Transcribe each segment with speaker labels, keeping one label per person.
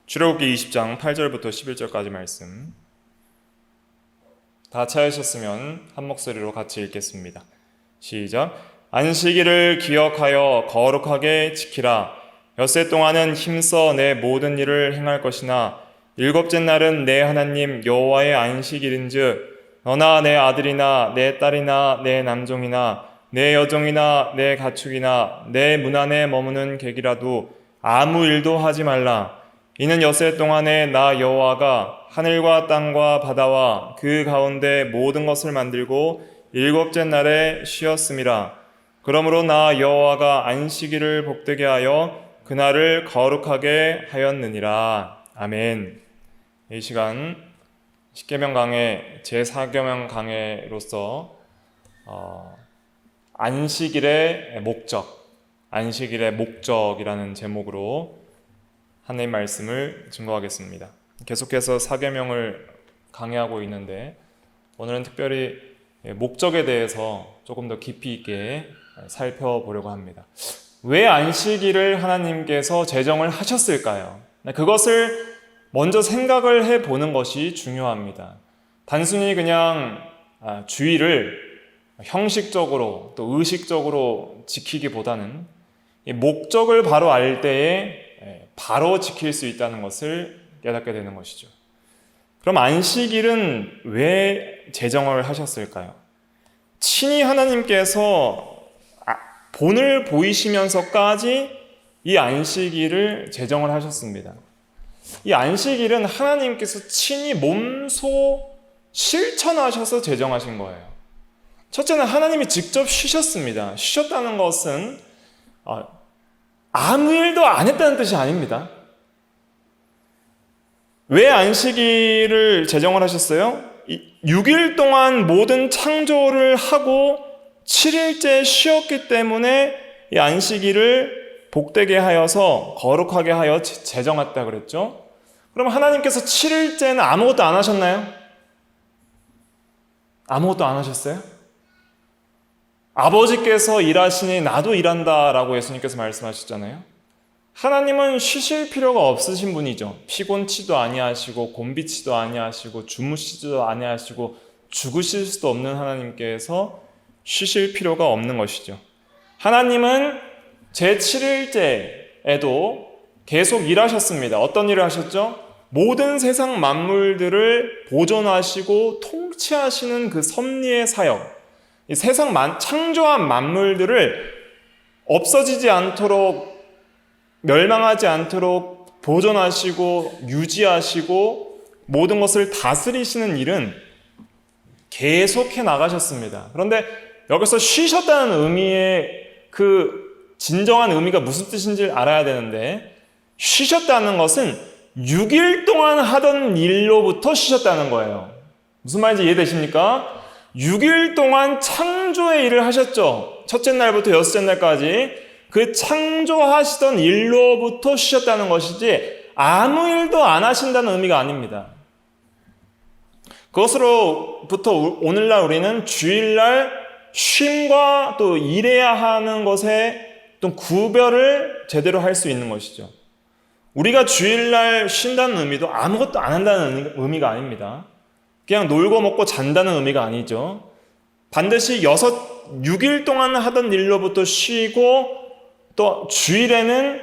Speaker 1: 출애굽기 20장 8절부터 11절까지 말씀 다 찾으셨으면 한 목소리로 같이 읽겠습니다. 시작. 안식일을 기억하여 거룩하게 지키라. 엿새 동안은 힘써 내 모든 일을 행할 것이나 일곱째 날은 내 하나님 여호와의 안식일인즉 너나 내 아들이나 내 딸이나 내 남종이나 내 여종이나 내 가축이나 내 문 안에 머무는 객이라도 아무 일도 하지 말라. 이는 엿새 동안에 나 여호와가 하늘과 땅과 바다와 그 가운데 모든 것을 만들고 일곱째 날에 쉬었음이라. 그러므로 나 여호와가 안식일을 복되게 하여 그날을 거룩하게 하였느니라. 아멘. 이 시간 십계명 강해 제4계명 강해로서 안식일의 목적이라는 제목으로 하나님 말씀을 증거하겠습니다. 계속해서 4계명을 강해하고 있는데 오늘은 특별히 목적에 대해서 조금 더 깊이 있게 살펴보려고 합니다. 왜 안식일을 하나님께서 제정을 하셨을까요? 그것을 먼저 생각을 해보는 것이 중요합니다. 단순히 그냥 주의를 형식적으로 또 의식적으로 지키기보다는 이 목적을 바로 알 때에 바로 지킬 수 있다는 것을 깨닫게 되는 것이죠. 그럼 안식일은 왜 제정을 하셨을까요? 친히 하나님께서 본을 보이시면서까지 이 안식일을 제정을 하셨습니다. 이 안식일은 하나님께서 친히 몸소 실천하셔서 제정하신 거예요. 첫째는 하나님이 직접 쉬셨습니다. 쉬셨다는 것은 아무 일도 안 했다는 뜻이 아닙니다. 왜 안식일을 제정을 하셨어요? 6일 동안 모든 창조를 하고 7일째 쉬었기 때문에 이 안식일을 복되게 하여서 거룩하게 하여 제정했다 그랬죠. 그럼 하나님께서 7일째는 아무것도 안 하셨나요? 아무것도 안 하셨어요? 아버지께서 일하시니 나도 일한다라고 예수님께서 말씀하셨잖아요. 하나님은 쉬실 필요가 없으신 분이죠. 피곤치도 아니하시고 곤비치도 아니하시고 주무시지도 아니하시고 죽으실 수도 없는 하나님께서 쉬실 필요가 없는 것이죠. 하나님은 제7일째에도 계속 일하셨습니다. 어떤 일을 하셨죠? 모든 세상 만물들을 보존하시고 통치하시는 그 섭리의 사역, 이 세상 창조한 만물들을 없어지지 않도록, 멸망하지 않도록 보존하시고 유지하시고 모든 것을 다스리시는 일은 계속해 나가셨습니다. 그런데 여기서 쉬셨다는 의미의 그 진정한 의미가 무슨 뜻인지 알아야 되는데, 쉬셨다는 것은 6일 동안 하던 일로부터 쉬셨다는 거예요. 무슨 말인지 이해되십니까? 6일 동안 창조의 일을 하셨죠. 첫째 날부터 여섯째 날까지 그 창조하시던 일로부터 쉬셨다는 것이지 아무 일도 안 하신다는 의미가 아닙니다. 그것으로부터 오늘날 우리는 주일날 쉼과 또 일해야 하는 것의 또 구별을 제대로 할 수 있는 것이죠. 우리가 주일날 쉰다는 의미도 아무것도 안 한다는 의미가 아닙니다. 그냥 놀고 먹고 잔다는 의미가 아니죠. 반드시 6일 동안 하던 일로부터 쉬고 또 주일에는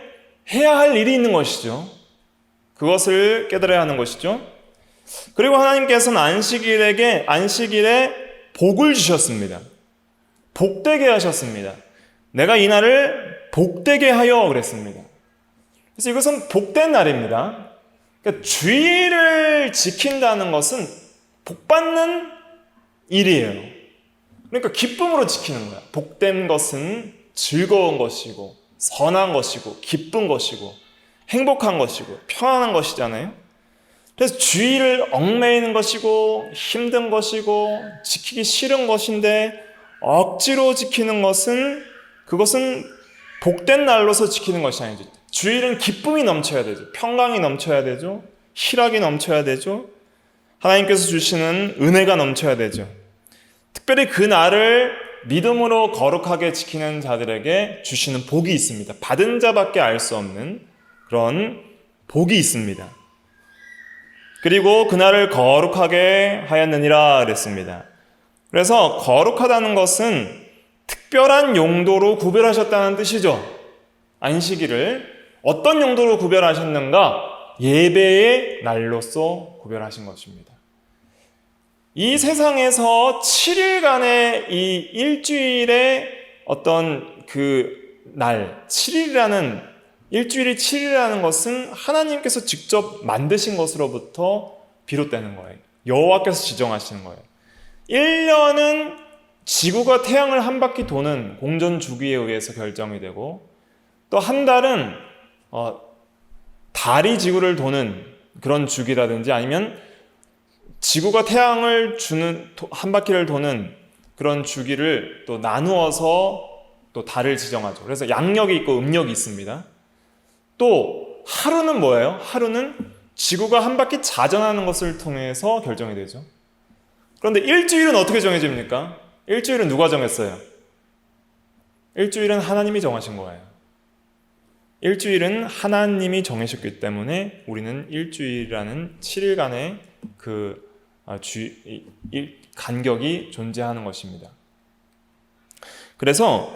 Speaker 1: 해야 할 일이 있는 것이죠. 그것을 깨달아야 하는 것이죠. 그리고 하나님께서는 안식일에 복을 주셨습니다. 복되게 하셨습니다. 내가 이 날을 복되게 하여 그랬습니다. 그래서 이것은 복된 날입니다. 그러니까 주일을 지킨다는 것은 복받는 일이에요. 그러니까 기쁨으로 지키는 거야. 복된 것은 즐거운 것이고 선한 것이고 기쁜 것이고 행복한 것이고 평안한 것이잖아요. 그래서 주일을 얽매이는 것이고 힘든 것이고 지키기 싫은 것인데 억지로 지키는 것은 그것은 복된 날로서 지키는 것이 아니죠. 주일은 기쁨이 넘쳐야 되죠. 평강이 넘쳐야 되죠. 희락이 넘쳐야 되죠. 하나님께서 주시는 은혜가 넘쳐야 되죠. 특별히 그 날을 믿음으로 거룩하게 지키는 자들에게 주시는 복이 있습니다. 받은 자밖에 알 수 없는 그런 복이 있습니다. 그리고 그날을 거룩하게 하였느니라 그랬습니다. 그래서 거룩하다는 것은 특별한 용도로 구별하셨다는 뜻이죠. 안식일을 어떤 용도로 구별하셨는가? 예배의 날로서 구별하신 것입니다. 이 세상에서 7일간의 이 일주일의 어떤 그 날, 7일이라는 일주일이 7일이라는 것은 하나님께서 직접 만드신 것으로부터 비롯되는 거예요. 여호와께서 지정하시는 거예요. 1년은 지구가 태양을 한 바퀴 도는 공전 주기에 의해서 결정이 되고, 또 한 달은 달이 지구를 도는 그런 주기라든지, 아니면 지구가 태양을 한 바퀴를 도는 그런 주기를 또 나누어서 또 달을 지정하죠. 그래서 양력이 있고 음력이 있습니다. 또 하루는 뭐예요? 하루는 지구가 한 바퀴 자전하는 것을 통해서 결정이 되죠. 그런데 일주일은 어떻게 정해집니까? 일주일은 누가 정했어요? 일주일은 하나님이 정하신 거예요. 일주일은 하나님이 정하셨기 때문에 우리는 일주일이라는 7일간의 그 간격이 존재하는 것입니다. 그래서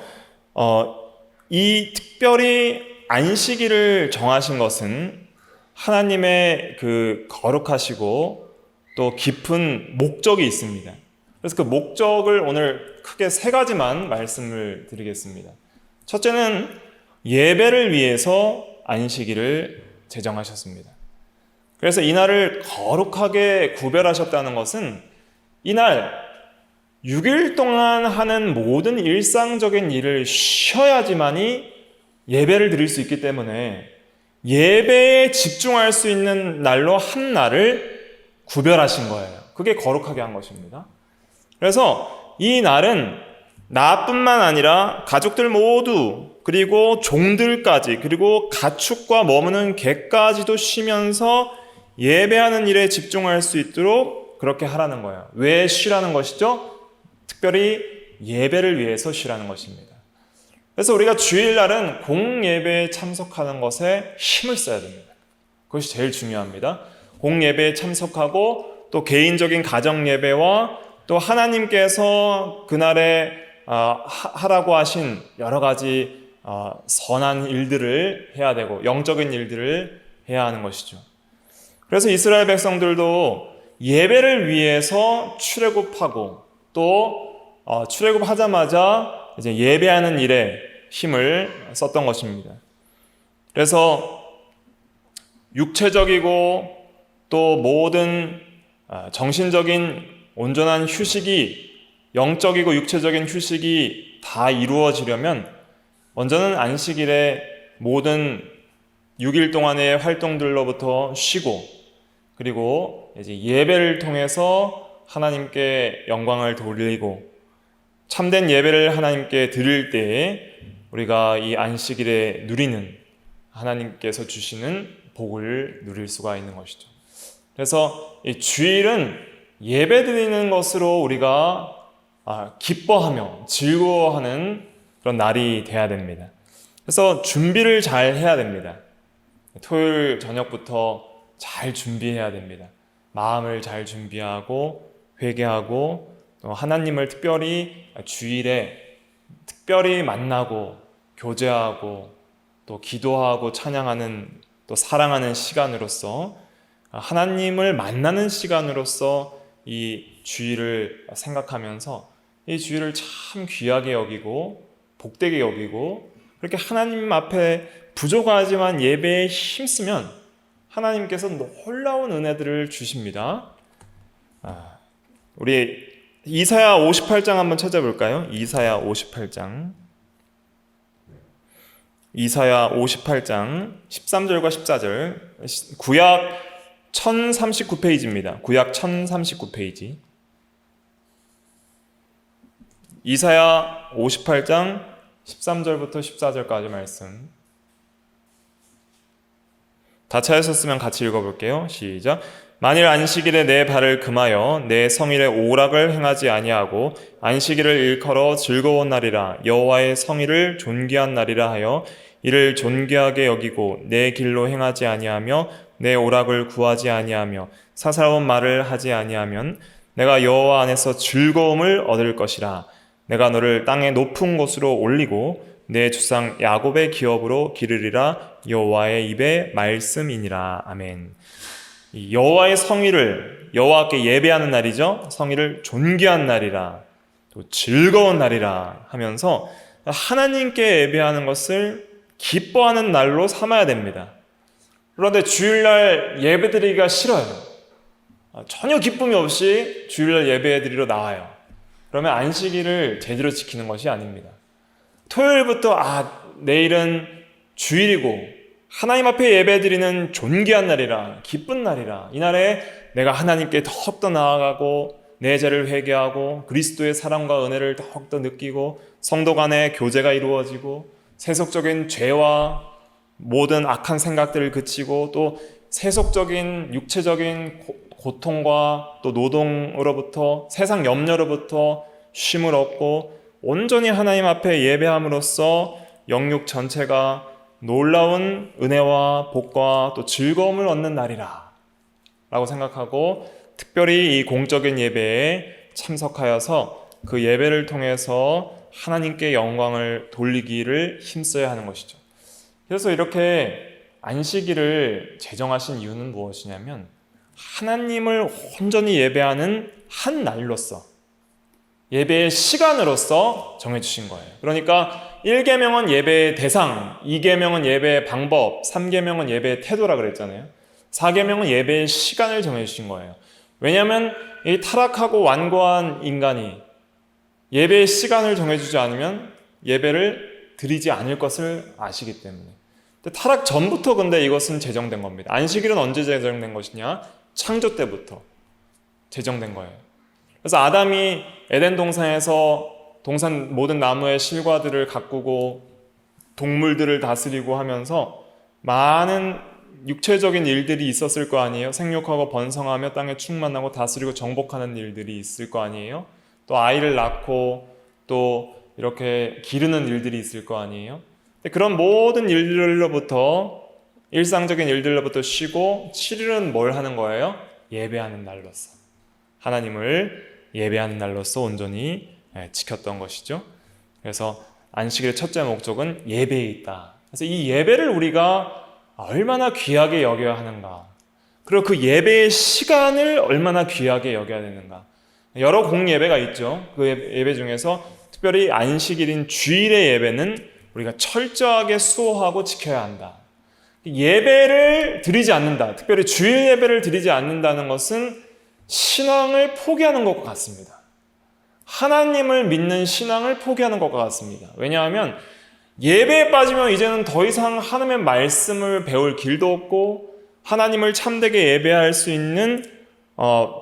Speaker 1: 이 특별히 안식일을 정하신 것은 하나님의 그 거룩하시고 또 깊은 목적이 있습니다. 그래서 그 목적을 오늘 크게 3가지만 말씀을 드리겠습니다. 첫째는 예배를 위해서 안식일을 제정하셨습니다. 그래서 이날을 거룩하게 구별하셨다는 것은 이날 6일 동안 하는 모든 일상적인 일을 쉬어야지만이 예배를 드릴 수 있기 때문에 예배에 집중할 수 있는 날로 한 날을 구별하신 거예요. 그게 거룩하게 한 것입니다. 그래서 이 날은 나뿐만 아니라 가족들 모두, 그리고 종들까지, 그리고 가축과 머무는 개까지도 쉬면서 예배하는 일에 집중할 수 있도록 그렇게 하라는 거예요. 왜 쉬라는 것이죠? 특별히 예배를 위해서 쉬라는 것입니다. 그래서 우리가 주일날은 공예배에 참석하는 것에 힘을 써야 됩니다. 그것이 제일 중요합니다. 공예배에 참석하고 또 개인적인 가정예배와 또 하나님께서 그날에 하라고 하신 여러 가지 선한 일들을 해야 되고 영적인 일들을 해야 하는 것이죠. 그래서 이스라엘 백성들도 예배를 위해서 출애굽하고 또 출애굽하자마자 이제 예배하는 일에 힘을 썼던 것입니다. 그래서 육체적이고 또 모든 정신적인 온전한 휴식이, 영적이고 육체적인 휴식이 다 이루어지려면 먼저는 안식일에 모든 6일 동안의 활동들로부터 쉬고, 그리고 이제 예배를 통해서 하나님께 영광을 돌리고 참된 예배를 하나님께 드릴 때에 우리가 이 안식일에 누리는 하나님께서 주시는 복을 누릴 수가 있는 것이죠. 그래서 이 주일은 예배 드리는 것으로 우리가 기뻐하며 즐거워하는 그런 날이 돼야 됩니다. 그래서 준비를 잘 해야 됩니다. 토요일 저녁부터 잘 준비해야 됩니다. 마음을 잘 준비하고 회개하고 또 하나님을 특별히 주일에 특별히 만나고 교제하고 또 기도하고 찬양하는 또 사랑하는 시간으로서, 하나님을 만나는 시간으로서 이 주일을 생각하면서 이 주일을 참 귀하게 여기고 복되게 여기고, 그렇게 하나님 앞에 부족하지만 예배에 힘쓰면 하나님께서 놀라운 은혜들을 주십니다. 우리 이사야 58장 한번 찾아볼까요? 이사야 58장 13절과 14절, 구약 1039페이지입니다. 구약 1039페이지. 이사야 58장 13절부터 14절까지 말씀. 다 찾으셨으면 같이 읽어볼게요. 시작. 만일 안식일에 내 발을 금하여 내 성일에 오락을 행하지 아니하고 안식일을 일컬어 즐거운 날이라 여호와의 성일을 존귀한 날이라 하여 이를 존귀하게 여기고 내 길로 행하지 아니하며 내 오락을 구하지 아니하며 사사로운 말을 하지 아니하면 내가 여호와 안에서 즐거움을 얻을 것이라. 내가 너를 땅의 높은 곳으로 올리고 내 주상 야곱의 기업으로 기르리라. 여호와의 입의 말씀이니라. 아멘. 여호와의 성의를, 여호와께 예배하는 날이죠. 성의를 존귀한 날이라, 또 즐거운 날이라 하면서 하나님께 예배하는 것을 기뻐하는 날로 삼아야 됩니다. 그런데 주일날 예배드리기가 싫어요. 전혀 기쁨이 없이 주일날 예배드리러 나와요. 그러면 안식일을 제대로 지키는 것이 아닙니다. 토요일부터 내일은 주일이고 하나님 앞에 예배드리는 존귀한 날이라, 기쁜 날이라, 이날에 내가 하나님께 더욱더 나아가고 내 죄를 회개하고 그리스도의 사랑과 은혜를 더욱더 느끼고 성도 간의 교제가 이루어지고 세속적인 죄와 모든 악한 생각들을 그치고 또 세속적인 육체적인 고통과 또 노동으로부터 세상 염려로부터 쉼을 얻고 온전히 하나님 앞에 예배함으로써 영육 전체가 놀라운 은혜와 복과 또 즐거움을 얻는 날이라 라고 생각하고 특별히 이 공적인 예배에 참석하여서 그 예배를 통해서 하나님께 영광을 돌리기를 힘써야 하는 것이죠. 그래서 이렇게 안식일을 제정하신 이유는 무엇이냐면 하나님을 온전히 예배하는 한 날로서, 예배의 시간으로서 정해주신 거예요. 그러니까 1계명은 예배의 대상, 2계명은 예배의 방법, 3계명은 예배의 태도라 그랬잖아요. 4계명은 예배의 시간을 정해주신 거예요. 왜냐하면 이 타락하고 완고한 인간이 예배의 시간을 정해주지 않으면 예배를 드리지 않을 것을 아시기 때문에. 근데 타락 전부터 근데 이것은 제정된 겁니다. 안식일은 언제 제정된 것이냐? 창조 때부터 제정된 거예요. 그래서 아담이 에덴 동산에서 동산 모든 나무의 실과들을 가꾸고 동물들을 다스리고 하면서 많은 육체적인 일들이 있었을 거 아니에요. 생육하고 번성하며 땅에 충만하고 다스리고 정복하는 일들이 있을 거 아니에요. 또 아이를 낳고 또 이렇게 기르는 일들이 있을 거 아니에요. 그런 모든 일들로부터, 일상적인 일들로부터 쉬고 7일은 뭘 하는 거예요? 예배하는 날로서, 하나님을 예배하는 날로서 온전히 지켰던 것이죠. 그래서 안식일의 첫째 목적은 예배에 있다. 그래서 이 예배를 우리가 얼마나 귀하게 여겨야 하는가, 그리고 그 예배의 시간을 얼마나 귀하게 여겨야 되는가. 여러 공예배가 있죠. 그 예배 중에서 특별히 안식일인 주일의 예배는 우리가 철저하게 수호하고 지켜야 한다. 예배를 드리지 않는다, 특별히 주일 예배를 드리지 않는다는 것은 신앙을 포기하는 것과 같습니다. 하나님을 믿는 신앙을 포기하는 것과 같습니다. 왜냐하면 예배에 빠지면 이제는 더 이상 하나님의 말씀을 배울 길도 없고 하나님을 참되게 예배할 수 있는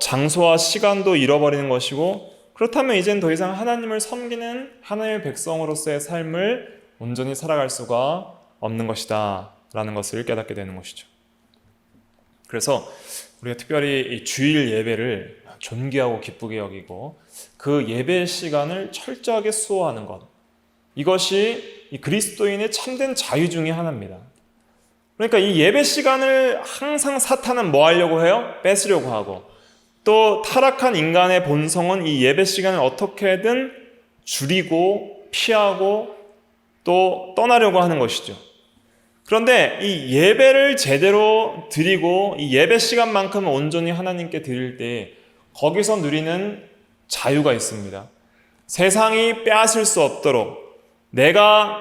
Speaker 1: 장소와 시간도 잃어버리는 것이고, 그렇다면 이제는 더 이상 하나님을 섬기는 하나님의 백성으로서의 삶을 온전히 살아갈 수가 없는 것이다 라는 것을 깨닫게 되는 것이죠. 그래서 우리가 특별히 이 주일 예배를 존귀하고 기쁘게 여기고 그 예배 시간을 철저하게 수호하는 것, 이것이 이 그리스도인의 참된 자유 중에 하나입니다. 그러니까 이 예배 시간을 항상 사탄은 뭐 하려고 해요? 뺏으려고 하고, 또 타락한 인간의 본성은 이 예배 시간을 어떻게든 줄이고 피하고 또 떠나려고 하는 것이죠. 그런데 이 예배를 제대로 드리고 이 예배 시간만큼 온전히 하나님께 드릴 때 거기서 누리는 자유가 있습니다. 세상이 빼앗을 수 없도록, 내가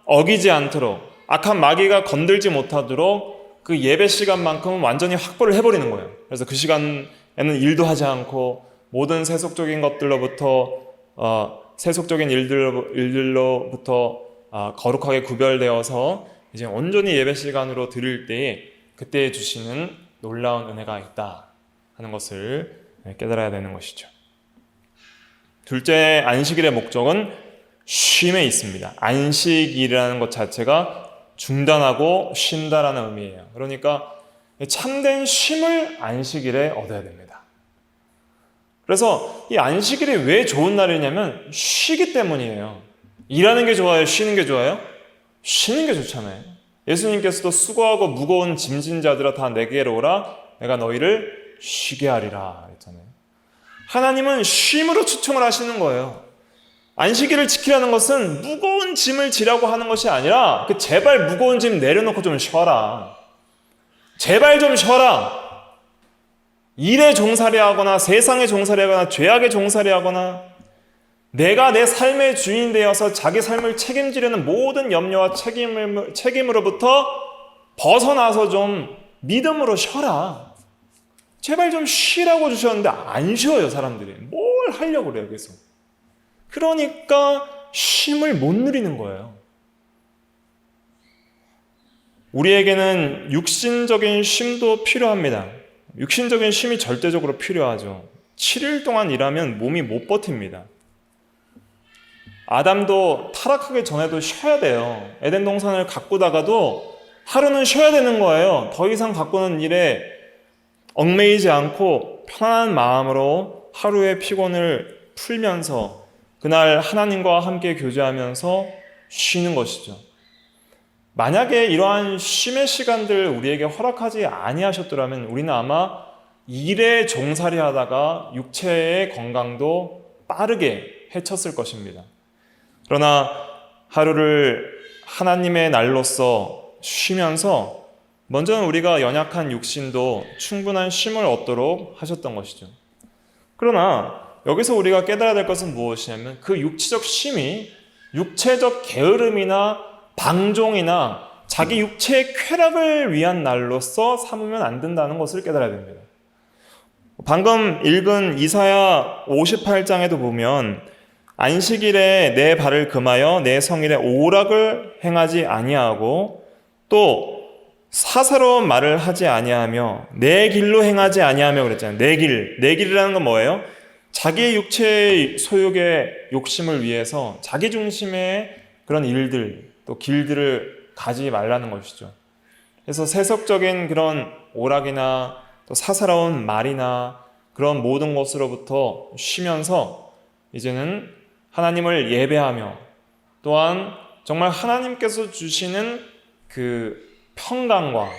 Speaker 1: 어기지 않도록, 악한 마귀가 건들지 못하도록 그 예배 시간만큼은 완전히 확보를 해버리는 거예요. 그래서 그 시간에는 일도 하지 않고 모든 세속적인 것들로부터 세속적인 일들로부터 거룩하게 구별되어서 이제 온전히 예배 시간으로 드릴 때에 그때 주시는 놀라운 은혜가 있다 하는 것을 깨달아야 되는 것이죠. 둘째, 안식일의 목적은 쉼에 있습니다. 안식이라는 것 자체가 중단하고 쉰다라는 의미예요. 그러니까 참된 쉼을 안식일에 얻어야 됩니다. 그래서 이 안식일이 왜 좋은 날이냐면 쉬기 때문이에요. 일하는 게 좋아요? 쉬는 게 좋아요? 쉬는 게 좋잖아요. 예수님께서도 수고하고 무거운 짐진 자들아 다 내게로 오라 내가 너희를 쉬게 하리라 했잖아요. 하나님은 쉼으로 초청을 하시는 거예요. 안식일을 지키라는 것은 무거운 짐을 지라고 하는 것이 아니라 제발 무거운 짐 내려놓고 좀 쉬어라. 제발 좀 쉬어라. 일에 종살이 하거나 세상에 종살이 하거나 죄악에 종살이 하거나 내가 내 삶의 주인 되어서 자기 삶을 책임지려는 모든 염려와 책임으로부터 벗어나서 좀 믿음으로 쉬어라. 제발 좀 쉬라고 주셨는데 안 쉬어요, 사람들이. 뭘 하려고 그래요, 계속. 그러니까 쉼을 못 누리는 거예요. 우리에게는 육신적인 쉼도 필요합니다. 육신적인 쉼이 절대적으로 필요하죠. 7일 동안 일하면 몸이 못 버팁니다. 아담도 타락하기 전에도 쉬어야 돼요. 에덴 동산을 가꾸다가도 하루는 쉬어야 되는 거예요. 더 이상 가꾸는 일에 얽매이지 않고 편안한 마음으로 하루의 피곤을 풀면서 그날 하나님과 함께 교제하면서 쉬는 것이죠. 만약에 이러한 쉼의 시간들 우리에게 허락하지 아니하셨더라면 우리는 아마 일에 종살이 하다가 육체의 건강도 빠르게 해쳤을 것입니다. 그러나 하루를 하나님의 날로서 쉬면서 먼저는 우리가 연약한 육신도 충분한 쉼을 얻도록 하셨던 것이죠. 그러나 여기서 우리가 깨달아야 될 것은 무엇이냐면 그 육체적 쉼이 육체적 게으름이나 방종이나 자기 육체의 쾌락을 위한 날로서 삼으면 안 된다는 것을 깨달아야 됩니다. 방금 읽은 이사야 58장에도 보면 안식일에 내 발을 금하여 내 성일에 오락을 행하지 아니하고 또 사사로운 말을 하지 아니하며 내 길로 행하지 아니하며 그랬잖아요. 내 길이라는 건 뭐예요? 자기의 육체의 소욕의 욕심을 위해서 자기 중심의 그런 일들 또 길들을 가지 말라는 것이죠. 그래서 세속적인 그런 오락이나 또 사사로운 말이나 그런 모든 것으로부터 쉬면서 이제는 하나님을 예배하며 또한 정말 하나님께서 주시는 그 평강과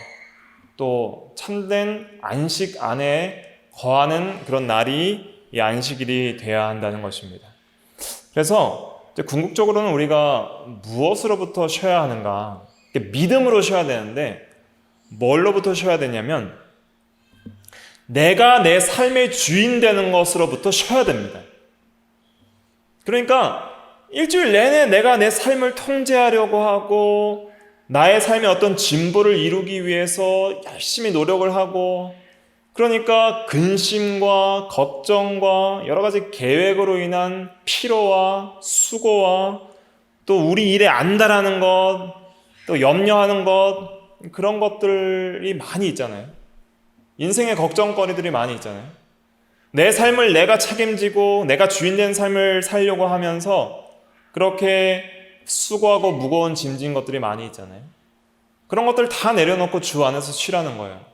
Speaker 1: 또 참된 안식 안에 거하는 그런 날이 이 안식일이 되어야 한다는 것입니다. 그래서 이제 궁극적으로는 우리가 무엇으로부터 쉬어야 하는가? 믿음으로 쉬어야 되는데 뭘로부터 쉬어야 되냐면 내가 내 삶의 주인 되는 것으로부터 쉬어야 됩니다. 그러니까 일주일 내내 내가 내 삶을 통제하려고 하고 나의 삶의 어떤 진보를 이루기 위해서 열심히 노력을 하고 그러니까 근심과 걱정과 여러 가지 계획으로 인한 피로와 수고와 또 우리 일에 안달하는 것, 또 염려하는 것 그런 것들이 많이 있잖아요. 인생의 걱정거리들이 많이 있잖아요. 내 삶을 내가 책임지고 내가 주인된 삶을 살려고 하면서 그렇게 수고하고 무거운 짐진 것들이 많이 있잖아요. 그런 것들 다 내려놓고 주 안에서 쉬라는 거예요.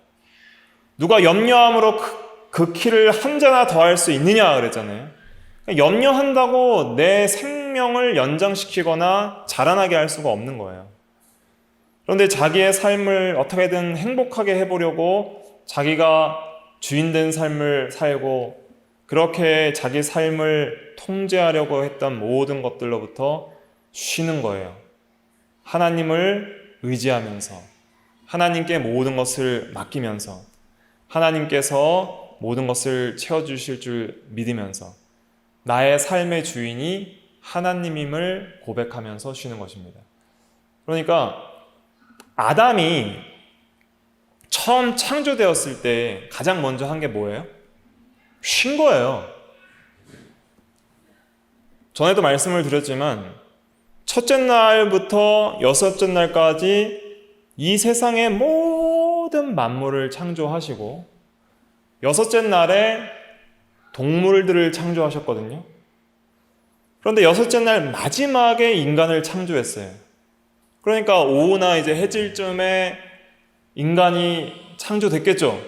Speaker 1: 누가 염려함으로 그 키를 한 자나 더 할 수 있느냐 그랬잖아요. 염려한다고 내 생명을 연장시키거나 자라나게 할 수가 없는 거예요. 그런데 자기의 삶을 어떻게든 행복하게 해보려고 자기가 주인된 삶을 살고 그렇게 자기 삶을 통제하려고 했던 모든 것들로부터 쉬는 거예요. 하나님을 의지하면서 하나님께 모든 것을 맡기면서 하나님께서 모든 것을 채워주실 줄 믿으면서 나의 삶의 주인이 하나님임을 고백하면서 쉬는 것입니다. 그러니까 아담이 처음 창조되었을 때 가장 먼저 한 게 뭐예요? 쉰 거예요. 전에도 말씀을 드렸지만 첫째 날부터 여섯째 날까지 이 세상의 모든 만물을 창조하시고 여섯째 날에 동물들을 창조하셨거든요. 그런데 여섯째 날 마지막에 인간을 창조했어요. 그러니까 오후나 이제 해질쯤에 인간이 창조됐겠죠.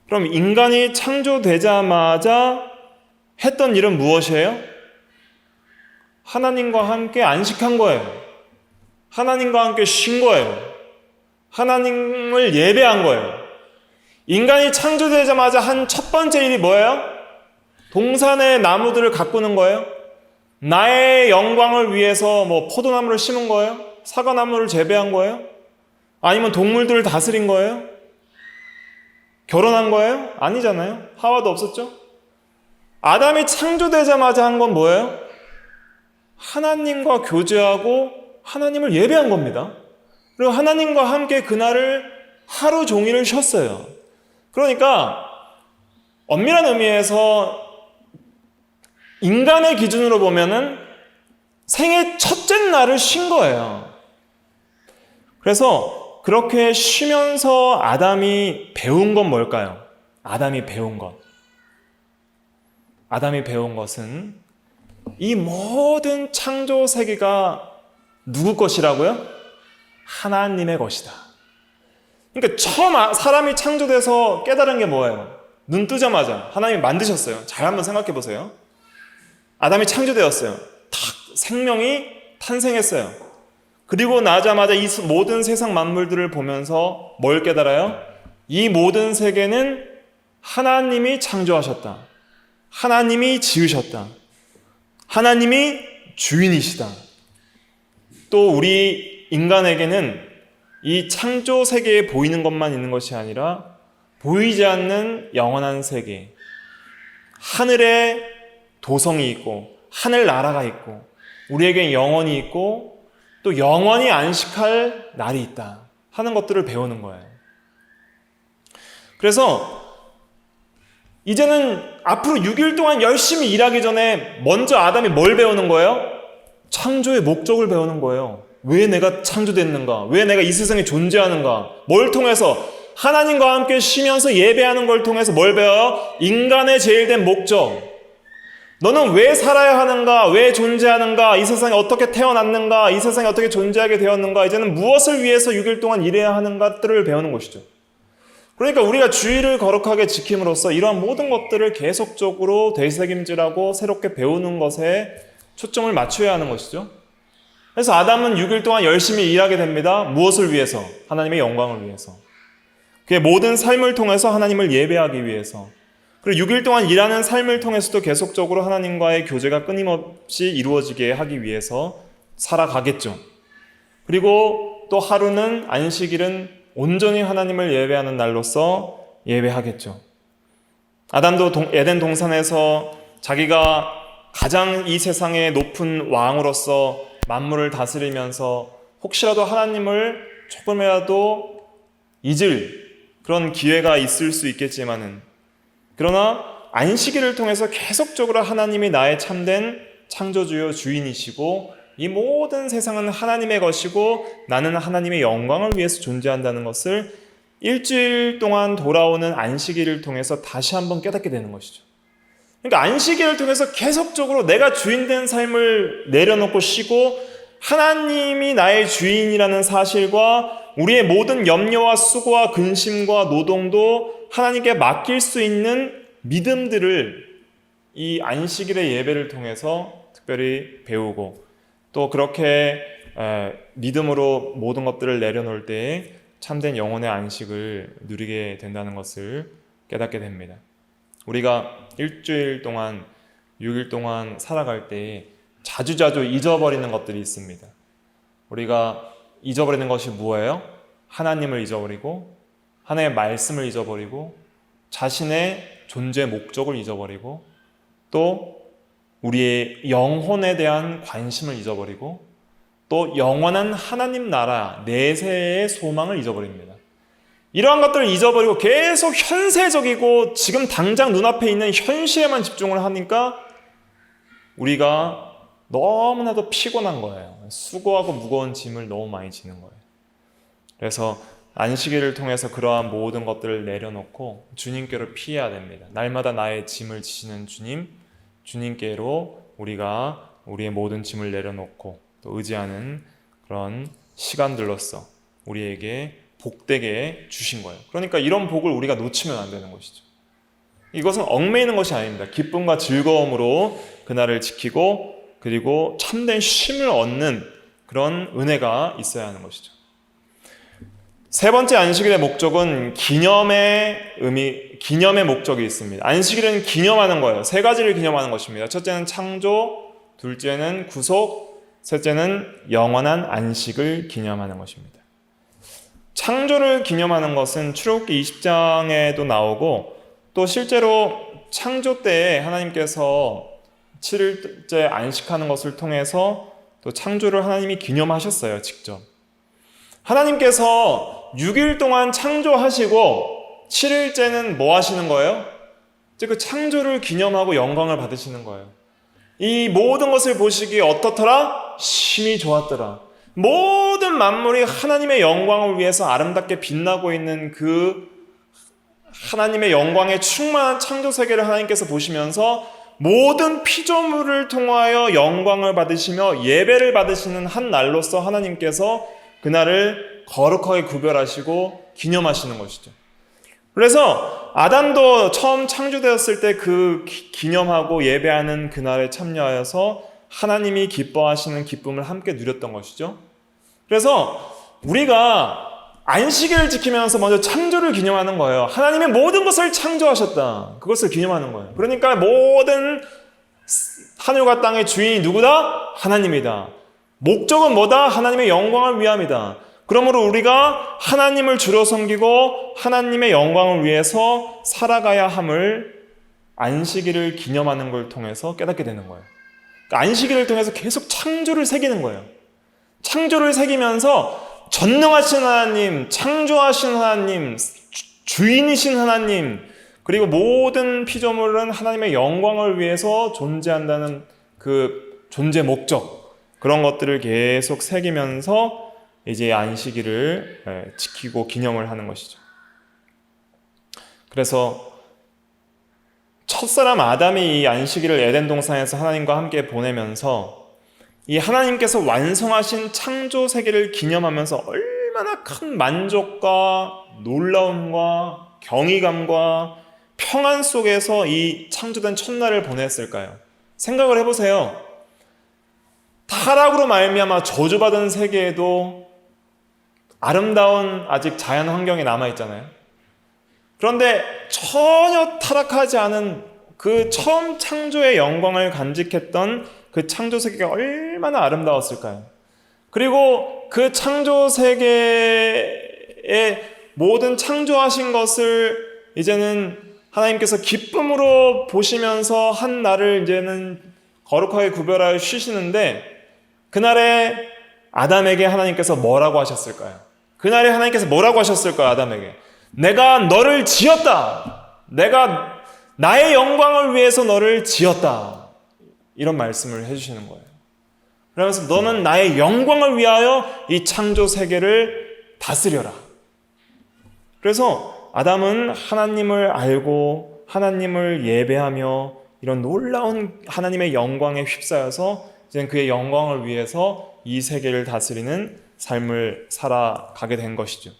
Speaker 1: 그럼 인간이 창조되자마자 했던 일은 무엇이에요? 하나님과 함께 안식한 거예요. 하나님과 함께 쉰 거예요. 하나님을 예배한 거예요. 인간이 창조되자마자 한 첫 번째 일이 뭐예요? 동산의 나무들을 가꾸는 거예요. 나의 영광을 위해서 포도나무를 심은 거예요? 사과나무를 재배한 거예요? 아니면 동물들을 다스린 거예요? 결혼한 거예요? 아니잖아요. 하와도 없었죠? 아담이 창조되자마자 한 건 뭐예요? 하나님과 교제하고 하나님을 예배한 겁니다. 그리고 하나님과 함께 그날을 하루 종일을 쉬었어요. 그러니까 엄밀한 의미에서 인간의 기준으로 보면은 생애 첫째 날을 쉰 거예요. 그래서 그렇게 쉬면서 아담이 배운 건 뭘까요? 아담이 배운 것은 이 모든 창조 세계가 누구 것이라고요? 하나님의 것이다. 그러니까 처음 사람이 창조돼서 깨달은 게 뭐예요? 눈 뜨자마자 하나님이 만드셨어요. 잘 한번 생각해 보세요. 아담이 창조되었어요. 탁 생명이 탄생했어요. 그리고 나자마자 이 모든 세상 만물들을 보면서 뭘 깨달아요? 이 모든 세계는 하나님이 창조하셨다. 하나님이 지으셨다. 하나님이 주인이시다. 또 우리 인간에게는 이 창조 세계에 보이는 것만 있는 것이 아니라 보이지 않는 영원한 세계, 하늘에 도성이 있고 하늘나라가 있고 우리에게 영원이 있고 또 영원히 안식할 날이 있다 하는 것들을 배우는 거예요. 그래서 이제는 앞으로 6일 동안 열심히 일하기 전에 먼저 아담이 뭘 배우는 거예요? 창조의 목적을 배우는 거예요. 왜 내가 창조됐는가? 왜 내가 이 세상에 존재하는가? 뭘 통해서? 하나님과 함께 쉬면서 예배하는 걸 통해서 뭘 배워요? 인간의 제일된 목적. 너는 왜 살아야 하는가? 왜 존재하는가? 이 세상에 어떻게 태어났는가? 이 세상에 어떻게 존재하게 되었는가? 이제는 무엇을 위해서 6일 동안 일해야 하는가들을 배우는 것이죠. 그러니까 우리가 주의를 거룩하게 지킴으로써 이러한 모든 것들을 계속적으로 되새김질하고 새롭게 배우는 것에 초점을 맞춰야 하는 것이죠. 그래서 아담은 6일 동안 열심히 일하게 됩니다. 무엇을 위해서? 하나님의 영광을 위해서. 그의 모든 삶을 통해서 하나님을 예배하기 위해서. 그리고 6일 동안 일하는 삶을 통해서도 계속적으로 하나님과의 교제가 끊임없이 이루어지게 하기 위해서 살아가겠죠. 그리고 또 하루는 안식일은 온전히 하나님을 예배하는 날로서 예배하겠죠. 아담도 에덴 동산에서 자기가 가장 이 세상의 높은 왕으로서 만물을 다스리면서 혹시라도 하나님을 조금이라도 잊을 그런 기회가 있을 수 있겠지만은 그러나 안식일을 통해서 계속적으로 하나님이 나의 참된 창조주요 주인이시고 이 모든 세상은 하나님의 것이고 나는 하나님의 영광을 위해서 존재한다는 것을 일주일 동안 돌아오는 안식일을 통해서 다시 한번 깨닫게 되는 것이죠. 그러니까 안식일을 통해서 계속적으로 내가 주인된 삶을 내려놓고 쉬고 하나님이 나의 주인이라는 사실과 우리의 모든 염려와 수고와 근심과 노동도 하나님께 맡길 수 있는 믿음들을 이 안식일의 예배를 통해서 특별히 배우고 또 그렇게 믿음으로 모든 것들을 내려놓을 때에 참된 영혼의 안식을 누리게 된다는 것을 깨닫게 됩니다. 우리가 일주일 동안 6일 동안 살아갈 때 자주자주 잊어버리는 것들이 있습니다. 우리가 잊어버리는 것이 뭐예요? 하나님을 잊어버리고 하나님의 말씀을 잊어버리고 자신의 존재 목적을 잊어버리고 또 우리의 영혼에 대한 관심을 잊어버리고 또 영원한 하나님 나라 내세의 소망을 잊어버립니다. 이러한 것들을 잊어버리고 계속 현세적이고 지금 당장 눈앞에 있는 현실에만 집중을 하니까 우리가 너무나도 피곤한 거예요. 수고하고 무거운 짐을 너무 많이 지는 거예요. 그래서 안식일을 통해서 그러한 모든 것들을 내려놓고 주님께로 피해야 됩니다. 날마다 나의 짐을 지시는 주님께로 우리가 우리의 모든 짐을 내려놓고 또 의지하는 그런 시간들로서 우리에게 복되게 주신 거예요. 그러니까 이런 복을 우리가 놓치면 안 되는 것이죠. 이것은 얽매이는 것이 아닙니다. 기쁨과 즐거움으로 그날을 지키고 그리고 참된 쉼을 얻는 그런 은혜가 있어야 하는 것이죠. 세 번째 안식일의 목적은 기념의 목적이 있습니다. 안식일은 기념하는 거예요. 세 가지를 기념하는 것입니다. 첫째는 창조, 둘째는 구속, 셋째는 영원한 안식을 기념하는 것입니다. 창조를 기념하는 것은 출애굽기 20장에도 나오고 또 실제로 창조 때에 하나님께서 7일째 안식하는 것을 통해서 또 창조를 하나님이 기념하셨어요. 직접. 하나님께서 6일 동안 창조하시고 7일째는 뭐 하시는 거예요? 이제 그 창조를 기념하고 영광을 받으시는 거예요. 이 모든 것을 보시기에 어떻더라? 심히 좋았더라. 모든 만물이 하나님의 영광을 위해서 아름답게 빛나고 있는 그 하나님의 영광에 충만한 창조 세계를 하나님께서 보시면서 모든 피조물을 통하여 영광을 받으시며 예배를 받으시는 한 날로서 하나님께서 그날을 거룩하게 구별하시고 기념하시는 것이죠. 그래서 아담도 처음 창조되었을 때 그 기념하고 예배하는 그날에 참여하여서 하나님이 기뻐하시는 기쁨을 함께 누렸던 것이죠. 그래서 우리가 안식일을 지키면서 먼저 창조를 기념하는 거예요. 하나님의 모든 것을 창조하셨다. 그것을 기념하는 거예요. 그러니까 모든 하늘과 땅의 주인이 누구다? 하나님이다. 목적은 뭐다? 하나님의 영광을 위함이다. 그러므로 우리가 하나님을 주로 섬기고 하나님의 영광을 위해서 살아가야 함을 안식일을 기념하는 걸 통해서 깨닫게 되는 거예요. 그러니까 안식일을 통해서 계속 창조를 새기는 거예요. 창조를 새기면서 전능하신 하나님, 창조하신 하나님, 주인이신 하나님, 그리고 모든 피조물은 하나님의 영광을 위해서 존재한다는 그 존재 목적, 그런 것들을 계속 새기면서 이제 안식일을 지키고 기념을 하는 것이죠. 그래서 첫사람 아담이 이 안식일을 에덴 동산에서 하나님과 함께 보내면서 이 하나님께서 완성하신 창조 세계를 기념하면서 얼마나 큰 만족과 놀라움과 경이감과 평안 속에서 이 창조된 첫날을 보냈을까요? 생각을 해보세요. 타락으로 말미암아 저주받은 세계에도 아름다운 아직 자연 환경이 남아있잖아요. 그런데 전혀 타락하지 않은 그 처음 창조의 영광을 간직했던 그 창조 세계가 얼마나 아름다웠을까요? 그리고 그 창조 세계의 모든 창조하신 것을 이제는 하나님께서 기쁨으로 보시면서 한 날을 이제는 거룩하게 구별하여 쉬시는데 그날에 아담에게 하나님께서 뭐라고 하셨을까요? 그날에 하나님께서 뭐라고 하셨을까요? 아담에게 내가 너를 지었다. 내가 나의 영광을 위해서 너를 지었다. 이런 말씀을 해주시는 거예요. 그러면서 너는 나의 영광을 위하여 이 창조 세계를 다스려라. 그래서 아담은 하나님을 알고 하나님을 예배하며 이런 놀라운 하나님의 영광에 휩싸여서 이제 그의 영광을 위해서 이 세계를 다스리는 삶을 살아가게 된 것이죠.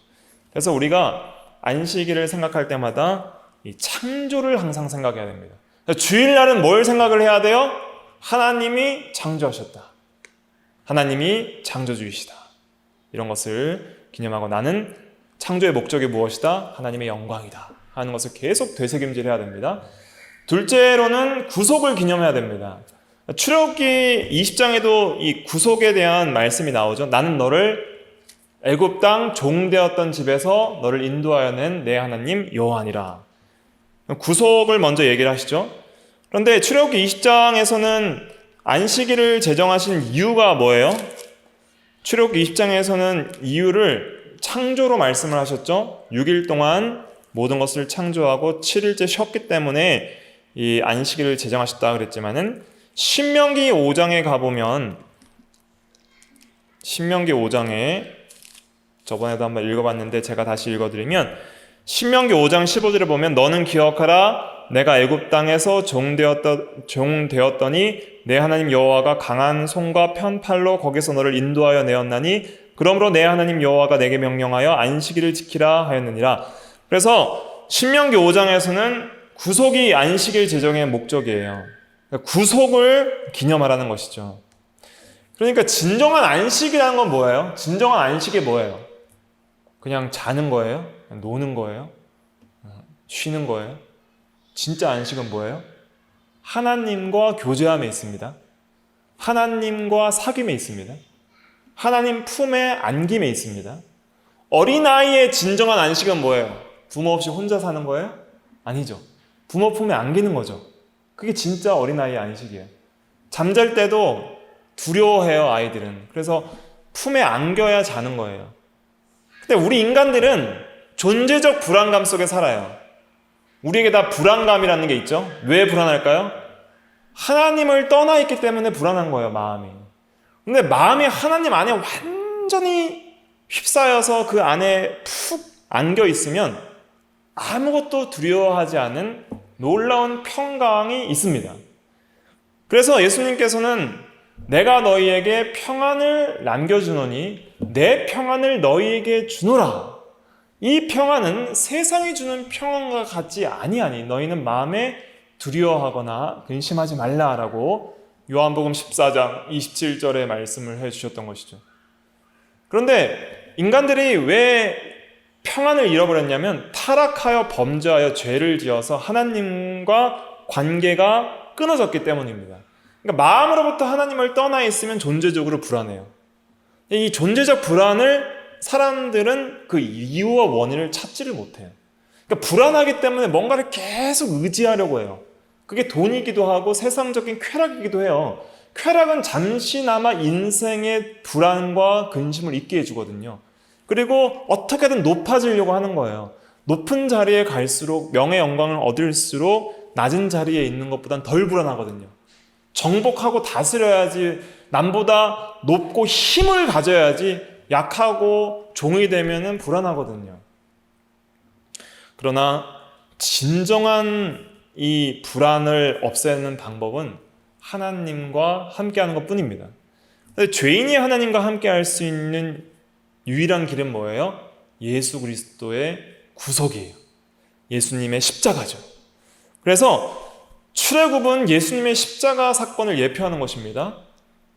Speaker 1: 그래서 우리가 안식일을 생각할 때마다 이 창조를 항상 생각해야 됩니다. 주일날은 뭘 생각을 해야 돼요? 하나님이 창조하셨다. 하나님이 창조주이시다. 이런 것을 기념하고 나는 창조의 목적이 무엇이다? 하나님의 영광이다. 하는 것을 계속 되새김질해야 됩니다. 둘째로는 구속을 기념해야 됩니다. 출애굽기 20장에도 이 구속에 대한 말씀이 나오죠. 나는 너를 애굽 땅 종되었던 집에서 너를 인도하여 낸 내 하나님 여호와니라. 구속을 먼저 얘기를 하시죠. 그런데 출애굽기 20장에서는 안식일을 제정하신 이유가 뭐예요? 출애굽기 20장에서는 이유를 창조로 말씀을 하셨죠. 6일 동안 모든 것을 창조하고 7일째 쉬었기 때문에 이 안식일을 제정하셨다 그랬지만은 신명기 5장에 가보면 신명기 5장에 저번에도 한번 읽어봤는데 제가 다시 읽어드리면 신명기 5장 15절에 보면 너는 기억하라 내가 애굽 땅에서 종되었더니 내 하나님 여호와가 강한 손과 편팔로 거기서 너를 인도하여 내었나니 그러므로 내 하나님 여호와가 내게 명령하여 안식일을 지키라 하였느니라. 그래서 신명기 5장에서는 구속이 안식일 제정의 목적이에요. 구속을 기념하라는 것이죠. 그러니까 진정한 안식이라는 건 뭐예요? 진정한 안식이 뭐예요? 그냥 자는 거예요? 노는 거예요? 쉬는 거예요? 진짜 안식은 뭐예요? 하나님과 교제함에 있습니다. 하나님과 사귐에 있습니다. 하나님 품에 안김에 있습니다. 어린아이의 진정한 안식은 뭐예요? 부모 없이 혼자 사는 거예요? 아니죠. 부모 품에 안기는 거죠. 그게 진짜 어린아이의 안식이에요. 잠잘 때도 두려워해요, 아이들은. 그래서 품에 안겨야 자는 거예요. 근데 우리 인간들은 존재적 불안감 속에 살아요. 우리에게 다 불안감이라는 게 있죠. 왜 불안할까요? 하나님을 떠나 있기 때문에 불안한 거예요, 마음이. 근데 마음이 하나님 안에 완전히 휩싸여서 그 안에 푹 안겨 있으면 아무것도 두려워하지 않은 놀라운 평강이 있습니다. 그래서 예수님께서는 내가 너희에게 평안을 남겨주노니 내 평안을 너희에게 주노라. 이 평안은 세상이 주는 평안과 같지 아니하니 너희는 마음에 두려워하거나 근심하지 말라라고 요한복음 14장 27절에 말씀을 해주셨던 것이죠. 그런데 인간들이 왜 평안을 잃어버렸냐면 타락하여 범죄하여 죄를 지어서 하나님과 관계가 끊어졌기 때문입니다. 그러니까 마음으로부터 하나님을 떠나 있으면 존재적으로 불안해요. 이 존재적 불안을 사람들은 그 이유와 원인을 찾지를 못해요. 그러니까 불안하기 때문에 뭔가를 계속 의지하려고 해요. 그게 돈이기도 하고 세상적인 쾌락이기도 해요. 쾌락은 잠시나마 인생의 불안과 근심을 잊게 해주거든요. 그리고 어떻게든 높아지려고 하는 거예요. 높은 자리에 갈수록 명예 영광을 얻을수록 낮은 자리에 있는 것보단 덜 불안하거든요. 정복하고 다스려야지, 남보다 높고 힘을 가져야지 약하고 종이 되면은 불안하거든요. 그러나 진정한 이 불안을 없애는 방법은 하나님과 함께하는 것뿐입니다. 죄인이 하나님과 함께할 수 있는 유일한 길은 뭐예요? 예수 그리스도의 구속이에요. 예수님의 십자가죠. 그래서 출애굽은 예수님의 십자가 사건을 예표하는 것입니다.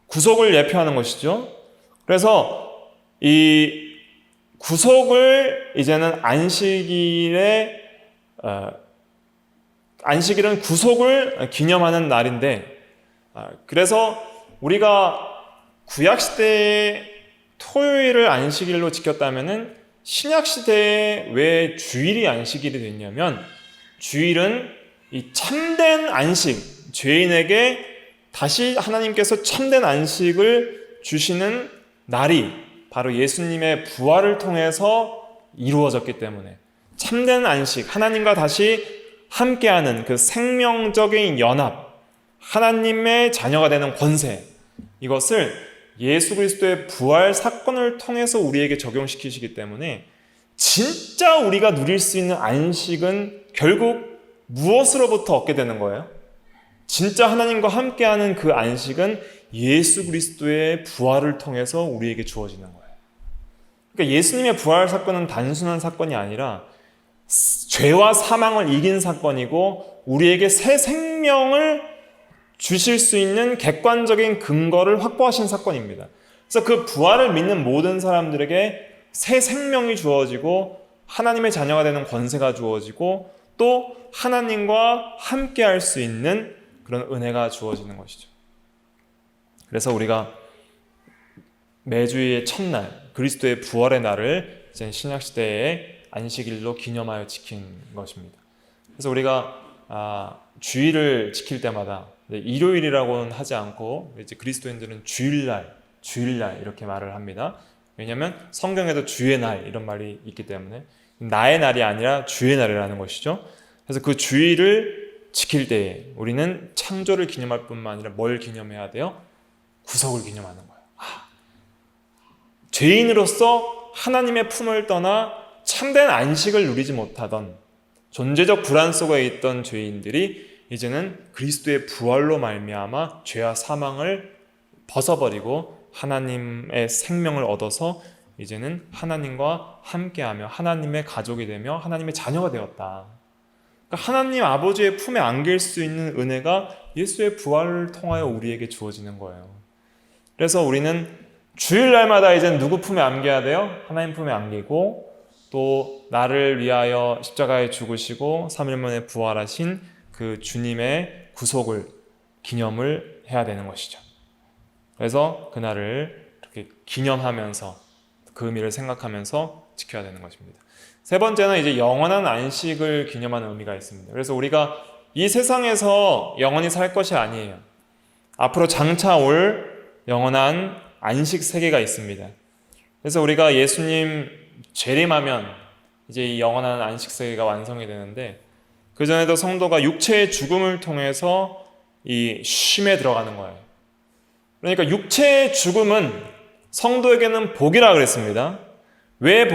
Speaker 1: 구속을 예표하는 것이죠. 그래서 이 구속을 이제는 안식일은 구속을 기념하는 날인데, 그래서 우리가 구약시대에 토요일을 안식일로 지켰다면은 신약시대에 왜 주일이 안식일이 됐냐면, 주일은 이 참된 안식, 죄인에게 다시 하나님께서 참된 안식을 주시는 날이 바로 예수님의 부활을 통해서 이루어졌기 때문에 참된 안식, 하나님과 다시 함께하는 그 생명적인 연합, 하나님의 자녀가 되는 권세, 이것을 예수 그리스도의 부활 사건을 통해서 우리에게 적용시키시기 때문에 진짜 우리가 누릴 수 있는 안식은 결국 무엇으로부터 얻게 되는 거예요? 진짜 하나님과 함께하는 그 안식은 예수 그리스도의 부활을 통해서 우리에게 주어지는 거예요. 그러니까 예수님의 부활 사건은 단순한 사건이 아니라 죄와 사망을 이긴 사건이고 우리에게 새 생명을 주실 수 있는 객관적인 근거를 확보하신 사건입니다. 그래서 그 부활을 믿는 모든 사람들에게 새 생명이 주어지고 하나님의 자녀가 되는 권세가 주어지고 또 하나님과 함께 할 수 있는 그런 은혜가 주어지는 것이죠. 그래서 우리가 매주의 첫날 그리스도의 부활의 날을 이제 신약시대의 안식일로 기념하여 지킨 것입니다. 그래서 우리가 주일을 지킬 때마다 일요일이라고는 하지 않고 이제 그리스도인들은 주일날 이렇게 말을 합니다. 왜냐하면 성경에도 주의 날 이런 말이 있기 때문에 나의 날이 아니라 주의 날이라는 것이죠. 그래서 그 주일을 지킬 때에 우리는 창조를 기념할 뿐만 아니라 뭘 기념해야 돼요? 구속을 기념하는 거예요. 죄인으로서 하나님의 품을 떠나 참된 안식을 누리지 못하던 존재적 불안 속에 있던 죄인들이 이제는 그리스도의 부활로 말미암아 죄와 사망을 벗어버리고 하나님의 생명을 얻어서 이제는 하나님과 함께하며 하나님의 가족이 되며 하나님의 자녀가 되었다. 그러니까 하나님 아버지의 품에 안길 수 있는 은혜가 예수의 부활을 통하여 우리에게 주어지는 거예요. 그래서 우리는 주일날마다 이제 누구 품에 안겨야 돼요? 하나님 품에 안기고 또 나를 위하여 십자가에 죽으시고 3일 만에 부활하신 그 주님의 구속을 기념을 해야 되는 것이죠. 그래서 그날을 이렇게 기념하면서 그 의미를 생각하면서 지켜야 되는 것입니다. 세 번째는 이제 영원한 안식을 기념하는 의미가 있습니다. 그래서 우리가 이 세상에서 영원히 살 것이 아니에요. 앞으로 장차 올 영원한 안식 세계가 있습니다. 그래서 우리가 예수님 재림하면 이제 이 영원한 안식 세계가 완성이 되는데 그 전에도 성도가 육체의 죽음을 통해서 이 쉼에 들어가는 거예요. 그러니까 육체의 죽음은 성도에게는 복이라 그랬습니다. 왜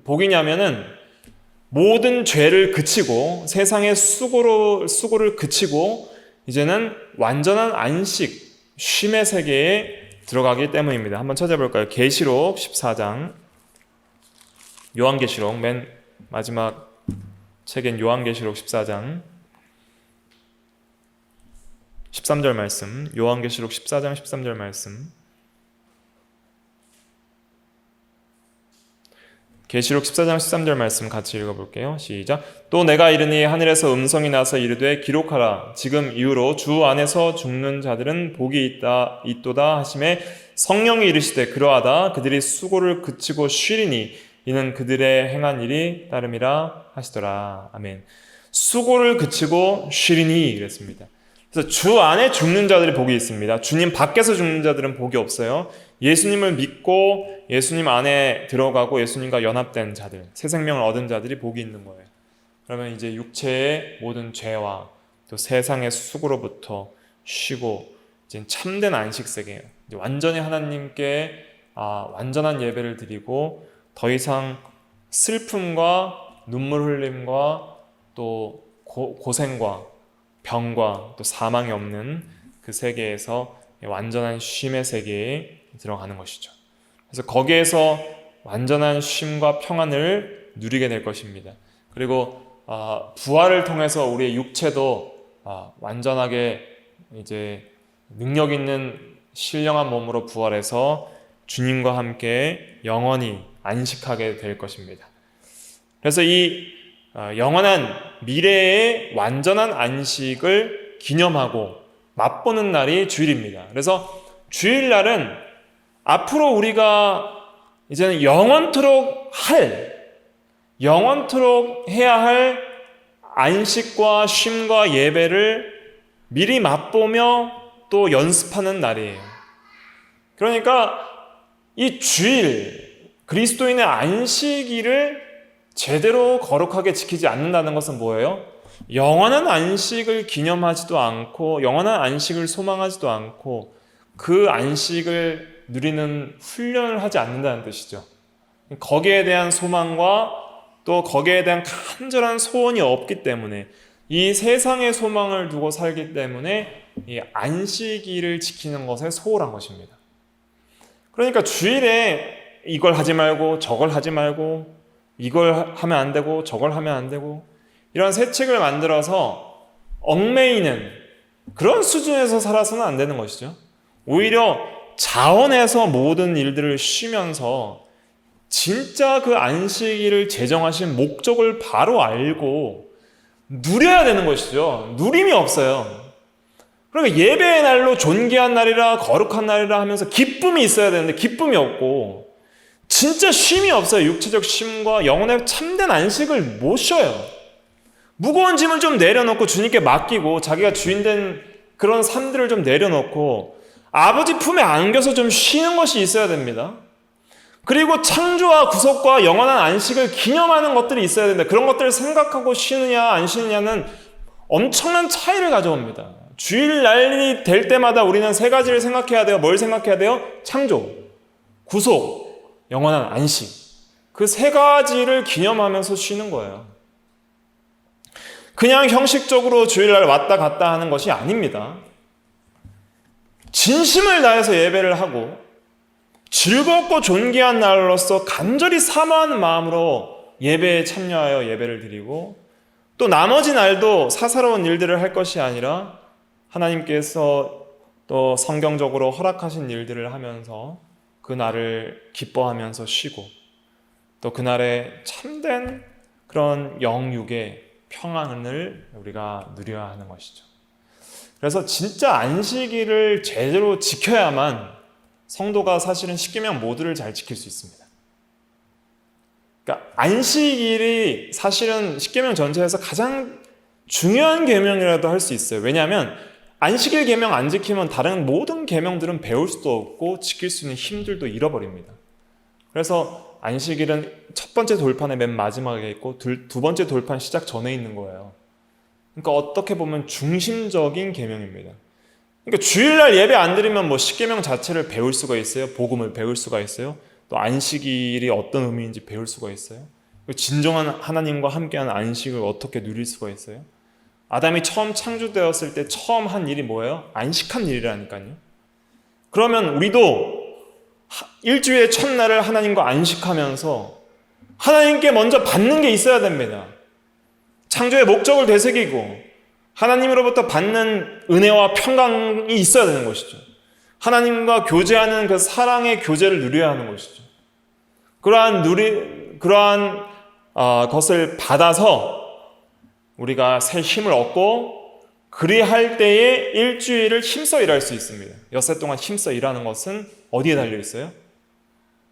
Speaker 1: 복이냐면은 모든 죄를 그치고 세상의 수고를 그치고 이제는 완전한 안식, 쉼의 세계에 들어가기 때문입니다. 한번 찾아볼까요? 계시록 14장, 요한계시록 맨 마지막 책인 요한계시록 14장 13절 말씀, 요한계시록 14장 13절 말씀, 계시록 14장 13절 말씀 같이 읽어볼게요. 시작. 또 내가 이르니 하늘에서 음성이 나서 이르되 기록하라. 지금 이후로 주 안에서 죽는 자들은 복이 있도다 하심에 성령이 이르시되 그러하다. 그들이 수고를 그치고 쉬리니 이는 그들의 행한 일이 따름이라 하시더라. 아멘. 수고를 그치고 쉬리니 그랬습니다. 그래서 주 안에 죽는 자들이 복이 있습니다. 주님 밖에서 죽는 자들은 복이 없어요. 예수님을 믿고 예수님 안에 들어가고 예수님과 연합된 자들, 새 생명을 얻은 자들이 복이 있는 거예요. 그러면 이제 육체의 모든 죄와 또 세상의 수고로부터 쉬고 이제 참된 안식 세계예요. 완전히 하나님께 완전한 예배를 드리고 더 이상 슬픔과 눈물 흘림과 또 고생과 병과 또 사망이 없는 그 세계에서 완전한 쉼의 세계에 들어가는 것이죠. 그래서 거기에서 완전한 쉼과 평안을 누리게 될 것입니다. 그리고 부활을 통해서 우리의 육체도 완전하게 이제 능력 있는 신령한 몸으로 부활해서 주님과 함께 영원히 안식하게 될 것입니다. 그래서 이 영원한 미래의 완전한 안식을 기념하고 맛보는 날이 주일입니다. 그래서 주일날은 앞으로 우리가 이제는 영원토록 해야 할 안식과 쉼과 예배를 미리 맛보며 또 연습하는 날이에요. 그러니까 이 주일, 그리스도인의 안식일을 제대로 거룩하게 지키지 않는다는 것은 뭐예요? 영원한 안식을 기념하지도 않고 영원한 안식을 소망하지도 않고 그 안식을 누리는 훈련을 하지 않는다는 뜻이죠. 거기에 대한 소망과 또 거기에 대한 간절한 소원이 없기 때문에 이 세상의 소망을 두고 살기 때문에 이 안식일을 지키는 것에 소홀한 것입니다. 그러니까 주일에 이걸 하지 말고 저걸 하지 말고 이걸 하면 안 되고 저걸 하면 안 되고 이런 세칙을 만들어서 얽매이는 그런 수준에서 살아서는 안 되는 것이죠. 오히려 자원해서 모든 일들을 쉬면서 진짜 그 안식일을 제정하신 목적을 바로 알고 누려야 되는 것이죠. 누림이 없어요. 그러니까 예배의 날로 존귀한 날이라 거룩한 날이라 하면서 기쁨이 있어야 되는데 기쁨이 없고 진짜 쉼이 없어요. 육체적 쉼과 영혼의 참된 안식을 못 쉬어요. 무거운 짐을 좀 내려놓고 주님께 맡기고 자기가 주인된 그런 삶들을 좀 내려놓고 아버지 품에 안겨서 좀 쉬는 것이 있어야 됩니다. 그리고 창조와 구속과 영원한 안식을 기념하는 것들이 있어야 됩니다. 그런 것들을 생각하고 쉬느냐 안 쉬느냐는 엄청난 차이를 가져옵니다. 주일날이 될 때마다 우리는 세 가지를 생각해야 돼요. 뭘 생각해야 돼요? 창조, 구속, 영원한 안식. 그 세 가지를 기념하면서 쉬는 거예요. 그냥 형식적으로 주일날 왔다 갔다 하는 것이 아닙니다. 진심을 다해서 예배를 하고 즐겁고 존귀한 날로서 간절히 사모하는 마음으로 예배에 참여하여 예배를 드리고 또 나머지 날도 사사로운 일들을 할 것이 아니라 하나님께서 또 성경적으로 허락하신 일들을 하면서 그 날을 기뻐하면서 쉬고 또 그날에 참된 그런 영육의 평안을 우리가 누려야 하는 것이죠. 그래서 진짜 안식일을 제대로 지켜야만 성도가 사실은 십계명 모두를 잘 지킬 수 있습니다. 그러니까 안식일이 사실은 십계명 전체에서 가장 중요한 계명이라도 할 수 있어요. 왜냐하면 안식일 계명 안 지키면 다른 모든 계명들은 배울 수도 없고 지킬 수 있는 힘들도 잃어버립니다. 그래서 안식일은 첫 번째 돌판의 맨 마지막에 있고 두 번째 돌판 시작 전에 있는 거예요. 그러니까 어떻게 보면 중심적인 계명입니다. 그러니까 주일날 예배 안 드리면 뭐 십계명 자체를 배울 수가 있어요. 복음을 배울 수가 있어요. 또 안식일이 어떤 의미인지 배울 수가 있어요. 진정한 하나님과 함께하는 안식을 어떻게 누릴 수가 있어요. 아담이 처음 창조되었을 때 처음 한 일이 뭐예요? 안식한 일이라니까요. 그러면 우리도 일주일의 첫날을 하나님과 안식하면서 하나님께 먼저 받는 게 있어야 됩니다. 창조의 목적을 되새기고 하나님으로부터 받는 은혜와 평강이 있어야 되는 것이죠. 하나님과 교제하는 그 사랑의 교제를 누려야 하는 것이죠. 그러한 것을 받아서 우리가 새 힘을 얻고 그리할 때에 일주일을 힘써 일할 수 있습니다. 엿새 동안 힘써 일하는 것은 어디에 달려 있어요?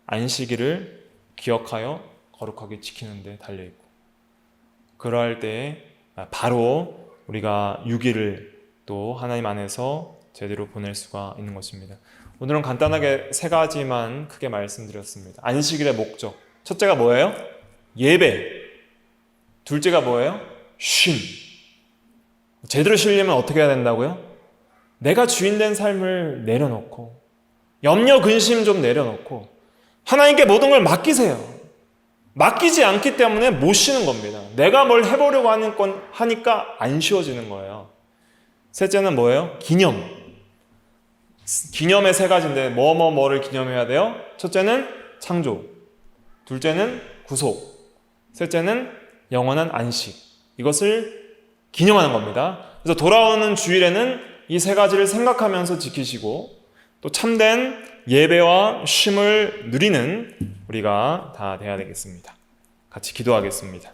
Speaker 1: 안식일을 기억하여 거룩하게 지키는 데 달려 있고, 그러할 때에 바로 우리가 6일을 또 하나님 안에서 제대로 보낼 수가 있는 것입니다. 오늘은 간단하게 3가지만 크게 말씀드렸습니다. 안식일의 목적. 첫째가 뭐예요? 예배. 둘째가 뭐예요? 쉼. 제대로 쉬려면 어떻게 해야 된다고요? 내가 주인된 삶을 내려놓고 염려 근심 좀 내려놓고 하나님께 모든 걸 맡기세요. 맡기지 않기 때문에 못 쉬는 겁니다. 내가 뭘 해보려고 하니까 안 쉬워지는 거예요. 셋째는 뭐예요? 기념. 기념의 3가지인데 뭐를 기념해야 돼요? 첫째는 창조, 둘째는 구속, 셋째는 영원한 안식. 이것을 기념하는 겁니다. 그래서 돌아오는 주일에는 이 3가지를 생각하면서 지키시고 또 참된 예배와 쉼을 누리는 우리가 다 돼야 되겠습니다. 같이 기도하겠습니다.